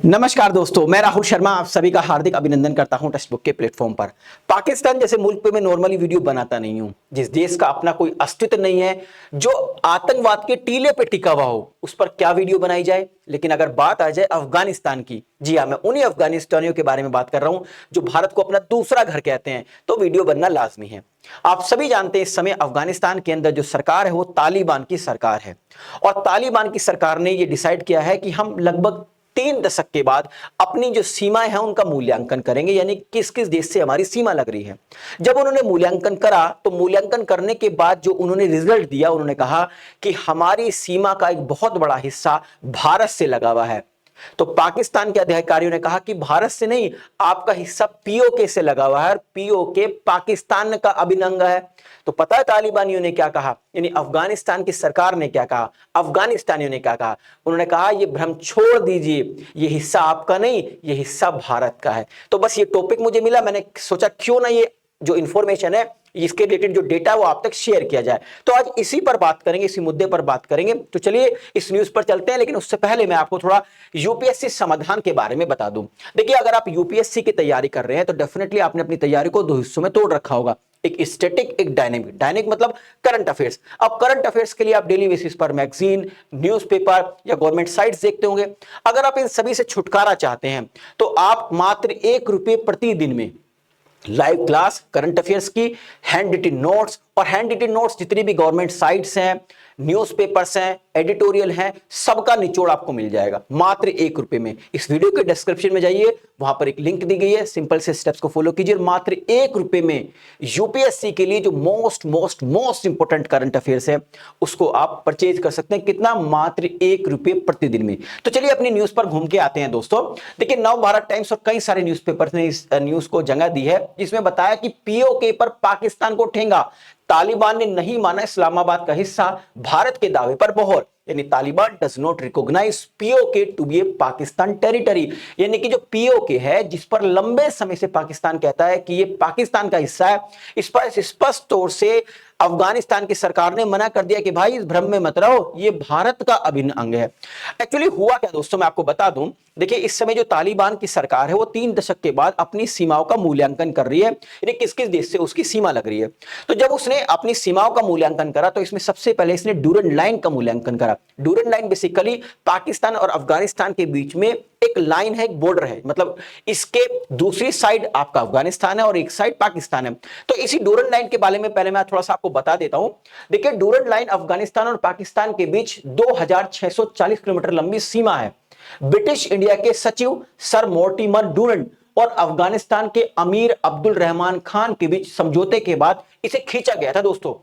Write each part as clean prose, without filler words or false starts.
नमस्कार दोस्तों, मैं राहुल शर्मा आप सभी का हार्दिक अभिनंदन करता हूं टेक्स्ट बुक के प्लेटफॉर्म पर। पाकिस्तान जैसे मुल्क पे मैं नॉर्मली वीडियो बनाता नहीं हूं, जिस देश का अपना कोई अस्तित्व नहीं है, जो आतंकवाद के टीले पे टिका हुआ हो, उस पर क्या वीडियो बनाई जाए। लेकिन अगर बात आ जाए अफगानिस्तान की, जी हां, मैं उन्हीं अफगानिस्तानियों के बारे में बात कर रहा हूं जो भारत को अपना दूसरा घर कहते हैं, तो वीडियो बनना लाजमी है। आप सभी जानते हैं इस समय अफगानिस्तान के अंदर जो सरकार है वो तालिबान की सरकार है, और तालिबान की सरकार ने यह डिसाइड किया है कि हम लगभग 3 दशक के बाद अपनी जो सीमाएं हैं उनका मूल्यांकन करेंगे, यानी किस किस देश से हमारी सीमा लग रही है। जब उन्होंने मूल्यांकन करा तो मूल्यांकन करने के बाद जो उन्होंने रिजल्ट दिया, उन्होंने कहा कि हमारी सीमा का एक बहुत बड़ा हिस्सा भारत से लगा हुआ है। तो पाकिस्तान के अधिकारियों ने कहा कि भारत से नहीं, आपका हिस्सा पीओके से लगा हुआ है, और पीओके पाकिस्तान का अभिन्न अंग है। तो पता है तालिबानियों ने क्या कहा, यानी अफगानिस्तान की सरकार ने क्या कहा, अफगानिस्तानियों ने क्या कहा। उन्होंने कहा ये भ्रम छोड़ दीजिए, ये हिस्सा आपका नहीं, ये हिस्सा भारत का है। तो बस ये टॉपिक मुझे मिला, मैंने सोचा क्यों ना ये जो इंफॉर्मेशन है, इसके रिलेटेड जो डेटा है वो आप तक शेयर किया जाए। तो आज इसी पर बात करेंगे, इसी मुद्दे पर बात करेंगे। तो चलिए इस न्यूज पर चलते हैं, लेकिन उससे पहले मैं आपको थोड़ा यूपीएससी समाधान के बारे में बता दूं। देखिए, अगर आप यूपीएससी की तैयारी कर रहे हैं तो डेफिनेटली आपने अपनी तैयारी को 2 हिस्सों में तोड़ रखा होगा, एक स्टैटिक, एक डायनेमिक। डायनेमिक मतलब करंट अफेयर्स। अब करंट अफेयर्स के लिए आप डेली बेसिस पर मैगजीन, न्यूज़पेपर या गवर्नमेंट साइट्स देखते होंगे। अगर आप इन सभी से छुटकारा चाहते हैं तो आप मात्र ₹1 प्रतिदिन में लाइव क्लास करंट अफेयर्स की, हैंड रिटन नोट्स, और हैंड रिटन नोट्स जितनी भी गवर्नमेंट साइट्स हैं, न्यूज़पेपर्स हैं, एडिटोरियल हैं, सबका निचोड़ आपको मिल जाएगा मात्र ₹1 में। इस वीडियो के डिस्क्रिप्शन में जाइए, वहां पर एक लिंक दी गई है, सिंपल से स्टेप्स को फॉलो कीजिए। मात्र ₹1 में यूपीएससी के लिए जो मोस्ट इंपोर्टेंट करंट अफेयर्स है उसको आप परचेज कर सकते हैं। कितना? मात्र ₹1 प्रतिदिन में। तो चलिए अपनी न्यूज पर घूम के आते हैं दोस्तों। देखिए, नव भारत टाइम्स और कई सारे न्यूज़पेपर्स ने इस न्यूज को जगह दी है, जिसमें बताया कि पीओके पर पाकिस्तान को ठेंगा, तालिबान ने नहीं माना इस्लामाबाद का हिस्सा, भारत के दावे पर मोहर। यानी Taliban does not recognise POK to be a Pakistan territory. यानी कि जो पीओके है, जिस पर लंबे समय से पाकिस्तान कहता है कि ये पाकिस्तान का हिस्सा है, इस पर स्पष्ट तौर से अफगानिस्तान की सरकार ने मना कर दिया कि भाई इस भ्रम में मत रहो, ये भारत का अभिन्न अंग है। एक्चुअली हुआ क्या दोस्तों, मैं आपको बता दूं। देखिए, इस समय जो तालिबान की सरकार है वो 3 दशक के बाद अपनी सीमाओं का मूल्यांकन कर रही है, यानी किस किस देश से उसकी सीमा लग रही है। तो जब उसने अपनी सीमाओं का मूल्यांकन करा तो इसमें सबसे पहले इसने डूरन लाइन का मूल्यांकन करा। डूरन लाइन बेसिकली पाकिस्तान और अफगानिस्तान के बीच में एक लाइन है, एक बॉर्डर है, मतलब इसके दूसरी साइड आपका अफगानिस्तान है और एक साइड पाकिस्तान है। तो इसी डूरन लाइन के बारे में पहले मैं थोड़ा सा आपको बता देता हूं। देखिए, डूरन लाइन अफगानिस्तान और पाकिस्तान के बीच 2640 किलोमीटर लंबी सीमा है। ब्रिटिश इंडिया के सचिव सर मोर्टिमर डूरन और अफगानिस्तान के अमीर अब्दुल रहमान खान के बीच समझौते के बाद इसे खींचा गया था दोस्तों।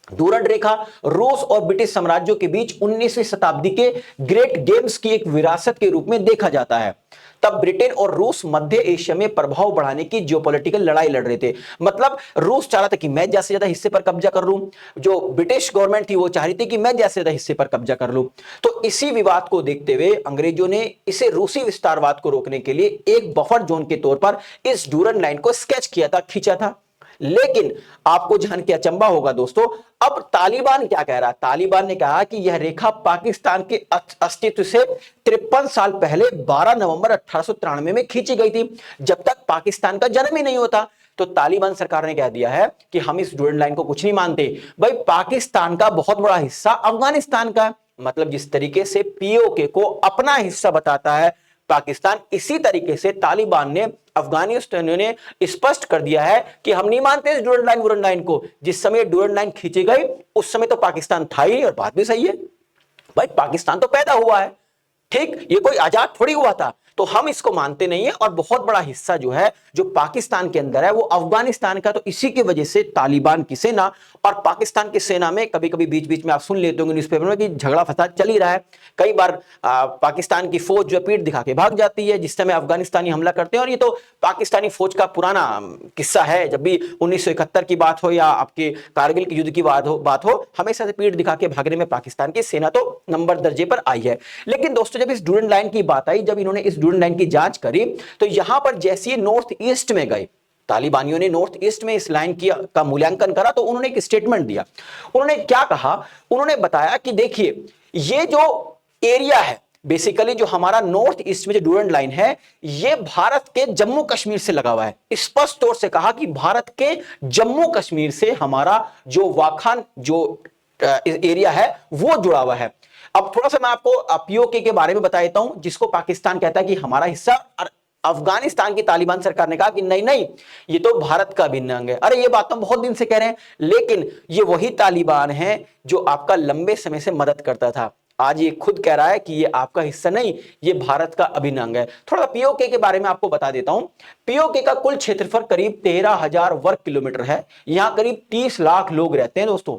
डूरन रेखा रूस और ब्रिटिश साम्राज्यों के बीच 19वीं शताब्दी के ग्रेट गेम्स की एक विरासत के रूप में देखा जाता है। तब ब्रिटेन और रूस मध्य एशिया में प्रभाव बढ़ाने की जियोपॉलिटिकल लड़ाई लड़ रहे थे। मतलब रूस चाह रहा था कि मैं ज्यादा से ज्यादा हिस्से पर कब्जा कर लूं, जो ब्रिटिश गवर्नमेंट थी वो चाह रही थी कि मैं ज्यादा से ज्यादा हिस्से पर कब्जा कर लूं। तो इसी विवाद को देखते हुए अंग्रेजों ने इसे रूसी विस्तारवाद को रोकने के लिए एक बफर जोन के तौर पर इस डूरन लाइन को स्केच किया था, खींचा था। लेकिन आपको जान के अचंभा होगा दोस्तों, अब तालिबान क्या कह रहा है। तालिबान ने कहा कि यह रेखा पाकिस्तान के अस्तित्व से 53 साल पहले 12 नवंबर 1893 में खींची गई थी, जब तक पाकिस्तान का जन्म ही नहीं होता। तो तालिबान सरकार ने कह दिया है कि हम इस डूरन लाइन को कुछ नहीं मानते। भाई, पाकिस्तान का बहुत बड़ा हिस्सा अफगानिस्तान का है। मतलब जिस तरीके से पीओके को अपना हिस्सा बताता है पाकिस्तान, इसी तरीके से तालिबान ने, अफगानिस्तानियों ने स्पष्ट कर दिया है कि हम नहीं मानते इस डूरन लाइन को। जिस समय डूरन लाइन खींची गई उस समय तो पाकिस्तान था ही नहीं, और बात भी सही है, भाई पाकिस्तान तो पैदा हुआ है, ठीक, ये कोई आजाद थोड़ी हुआ था। तो हम इसको मानते नहीं है, और बहुत बड़ा हिस्सा जो है जो पाकिस्तान के अंदर है वो अफगानिस्तान का। तो इसी की वजह से तालिबान की सेना और पाकिस्तान की सेना में कभी कभी बीच बीच में आप सुन लेते होंगे न्यूज़पेपर में कि झगड़ा फसाद चल ही रहा है। कई बार पाकिस्तान की फौज जो पीठ दिखा के भाग जाती है जिस समय अफगानिस्तानी हमला करते हैं, और ये तो पाकिस्तानी फौज का पुराना किस्सा है। जब भी 1971 की बात हो या आपके कारगिल के युद्ध की बात हो, हमेशा से पीठ दिखा के भागने में पाकिस्तान की सेना तो नंबर दर्जे पर आई है। लेकिन दोस्तों, जब इस डूरन लाइन की बात आई, जब इन्होंने इस डूरन लाइन की जांच करी, तो यहां पर जैसे नॉर्थ ईस्ट में गए, तालिबानियों ने नॉर्थ ईस्ट में इस लाइन का मूल्यांकन करा, तो उन्होंने एक स्टेटमेंट दिया। उन्होंने क्या कहा, उन्होंने बताया कि देखिए, ये जो एरिया है बेसिकली जो हमारा नॉर्थ ईस्ट में जो ड्यूरेंट लाइन है, ये भारत के जम्मू कश्मीर से लगा हुआ है। स्पष्ट तौर से कहा कि भारत के जम्मू कश्मीर से हमारा जो वाखान जो एरिया है वो जुड़ा हुआ है। अब थोड़ा सा मैं आपको पीओके के बारे में बता देता हूं, जिसको पाकिस्तान कहता है कि हमारा हिस्सा, और अफगानिस्तान की तालिबान सरकार ने कहा कि नहीं नहीं, ये तो भारत का अभिन्न अंग है। अरे ये बात तो हम बहुत दिन से कह रहे हैं, लेकिन ये वही तालिबान है जो आपका लंबे समय से मदद करता था। आज ये खुद कह रहा है कि ये आपका हिस्सा नहीं, ये भारत का अभिन्न अंग है। थोड़ा पीओके के बारे में आपको बता देता हूं। पीओके का कुल क्षेत्रफल करीब 13,000 वर्ग किलोमीटर है। यहां करीब 30 लाख लोग रहते हैं दोस्तों।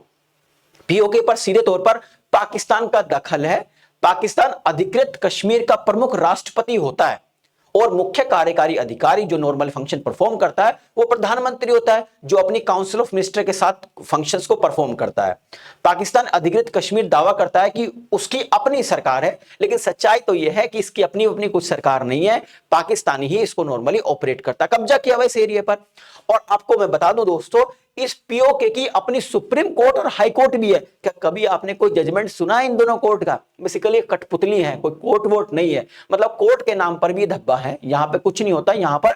पीओके पर सीधे तौर पर पाकिस्तान का दखल है। पाकिस्तान अधिकृत कश्मीर का प्रमुख राष्ट्रपति होता है और मुख्य कार्यकारी अधिकारी जो नॉर्मल फंक्शन परफॉर्म करता है वो प्रधानमंत्री होता है, जो अपनी काउंसिल ऑफ मिनिस्टर के साथ फंक्शंस को परफॉर्म करता है। पाकिस्तान अधिकृत कश्मीर दावा करता है कि उसकी अपनी सरकार है, लेकिन सच्चाई तो यह है कि इसकी अपनी अपनी कुछ सरकार नहीं है, पाकिस्तानी ही इसको नॉर्मली ऑपरेट करता है, कब्जा किया हुआ इस एरिया पर। और आपको मैं बता दूं दोस्तों, इस पीओके की अपनी सुप्रीम कोर्ट और हाई कोर्ट भी है। क्या कभी आपने कोई जजमेंट सुना है इन दोनों कोर्ट का? बेसिकली कठपुतली है, कोई कोर्ट वोट नहीं है, मतलब कोर्ट के नाम पर भी धब्बा है। यहां पे कुछ नहीं होता, यहां पर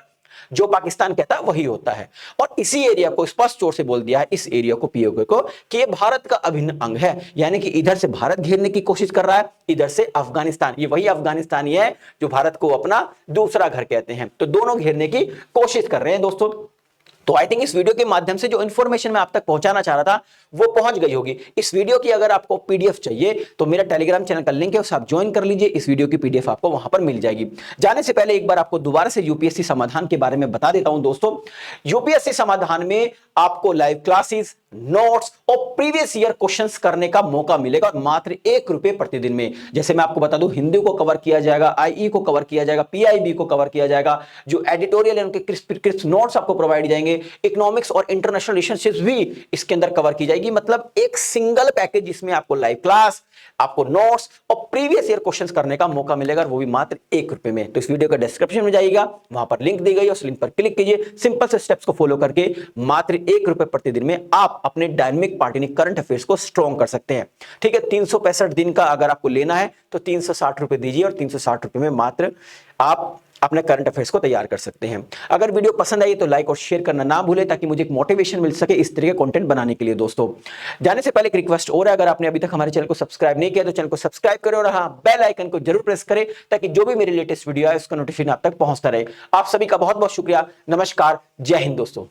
जो पाकिस्तान कहता है वही होता है। और इसी एरिया को स्पष्ट तौर से बोल दिया है, इस एरिया को, पीओके को, कि ये भारत का अभिन्न अंग है। यानी कि इधर से भारत घेरने की कोशिश कर रहा है, इधर से अफगानिस्तान। ये वही अफगानिस्तानी है जो भारत को अपना दूसरा घर कहते हैं। तो दोनों घेरने की कोशिश कर रहे हैं दोस्तों। तो आई थिंक इस वीडियो के माध्यम से जो इन्फॉर्मेशन मैं आप तक पहुंचाना चाह रहा था वो पहुंच गई होगी। इस वीडियो की अगर आपको पीडीएफ चाहिए तो मेरा टेलीग्राम चैनल का लिंक है, उसे आप ज्वाइन कर लीजिए। इस वीडियो की पीडीएफ आपको वहां पर मिल जाएगी। जाने से पहले एक बार आपको दोबारा से यूपीएससी समाधान के बारे में बता देता हूं दोस्तों। यूपीएससी समाधान में आपको लाइव क्लासेस, नोट्स और प्रीवियस ईयर क्वेश्चंस करने का मौका मिलेगा, और मात्र ₹1 प्रतिदिन में। जैसे मैं आपको बता दूं, हिंदी को कवर किया जाएगा, आईई को कवर किया जाएगा, पीआईबी को कवर किया जाएगा, जो एडिटोरियल है उनके क्रिस्प नोट्स आपको प्रोवाइड जाएंगे, इकोनॉमिक्स और इंटरनेशनल रिलेशनशिप्स भी इसके अंदर कवर की जाएगी। मतलब एक सिंगल पैकेज जिसमें आपको लाइव क्लास, आपको नोट्स और प्रीवियस ईयर क्वेश्चंस करने का मौका मिलेगा, वो भी मात्र ₹1 में। तो इस वीडियो का डिस्क्रिप्शन में जाइएगा, वहां पर लिंक दी गई है, उस लिंक पर क्लिक कीजिए। सिंपल से स्टेप्स को फॉलो करके मात्र ₹1 प्रतिदिन में आप अपने डायनेमिक पार्टी करंट अफेयर्स को स्ट्रॉन्ग कर सकते हैं। ठीक है, 365 दिन का अगर आपको लेना है तो ₹360 दीजिए, और ₹360 में मात्र आप अपने करंट अफेयर्स को तैयार कर सकते हैं। अगर वीडियो पसंद आई तो लाइक और शेयर करना ना भूलें, ताकि मुझे एक मोटिवेशन मिल सके इस तरह के कंटेंट बनाने के लिए। दोस्तों, जाने से पहले एक रिक्वेस्ट और है, अगर आपने अभी तक हमारे चैनल को सब्सक्राइब नहीं किया तो चैनल को सब्सक्राइब करें, और हाँ, बेल आइकन को जरूर प्रेस करें, ताकि जो भी मेरी लेटेस्ट वीडियो है उसका नोटिफिकेशन आप तक पहुंचता रहे। आप सभी का बहुत बहुत शुक्रिया। नमस्कार, जय हिंद दोस्तों।